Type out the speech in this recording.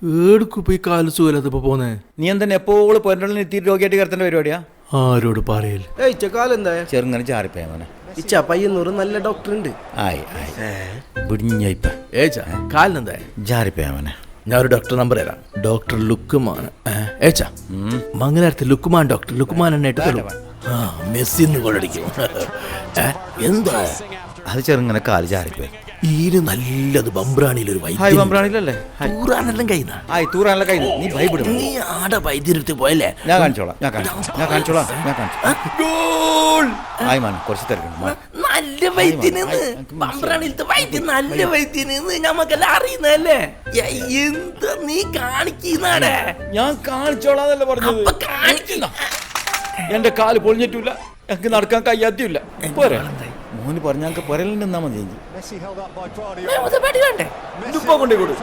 ഏടുക്കു പോയി കാല് സുഖമില്ലാത്തപ്പോ പോന്നേ? നീ എന്തെന്നെ എപ്പോഴും പൊരളിൽ എത്തിയിട്ട് രോഗിയായിട്ട് കിടത്തേണ്ട പരിപാടിയാ? ആരോട് പറയൽ? കാലെന്താ ചെറുങ്ങനെ ചാറിപ്പോയ മോനെ. ഇച്ചാ പയ്യന്നൂറ് നല്ല ഡോക്ടർ ഉണ്ട്. ആയി പിടിഞ്ഞിപ്പ ഏച്ചാ കാലിനെന്താ? ചാറിപ്പോയ മോനെ. ഞാൻ ഒരു ഡോക്ടർ നമ്പർ തരാം. ഡോക്ടർ ലുക്കുമാൻ. ഏച്ചാ മംഗലാരത്തെ ലുക്കുമാൻ ഡോക്ടർ ലുക്കുമാൻ എന്നെ മെസ്സിന്ന് കൊള്ളടിക്കും. എന്താ അത് ചെറുങ്ങനെ കാല് ചാറിപ്പോയി. ഈന് നല്ലത് ബംബ്രാണിയിലൊരു ഹായ് ബംബ്രാണിയിലല്ലേ? തൂറാനെല്ലാം കഴിയുന്ന തൂറാനെല്ലാം കഴിഞ്ഞു. നീ ഭയപ്പെടും. നീ ആടെ വൈദ്യുതി പോയല്ലേ? ഞാൻ കാണിച്ചോളാം. ആയി മാൻ കുറച്ച് തിരക്കുണ്ട്. നല്ല വൈദ്യനെന്ന് ബംബ്രാണിയിലത്തെ വൈദ്യൻ നല്ല വൈദ്യനെന്ന് ഞമ്മക്കെല്ലാം അറിയുന്നല്ലേ. എന്താ നീ കാണിക്കുന്നാടെ? ഞാൻ കാണിച്ചോളാന്നല്ലേ പറഞ്ഞത്. കാണിക്കുന്ന എന്റെ കാല് പൊളിഞ്ഞിട്ടില്ല, എനിക്ക് നടക്കാൻ കഴിയാത്തില്ല. പോരെ മോന് പറഞ്ഞ പൊരലിൽ നിന്നാ മതി. കൊണ്ടേ കൊടു.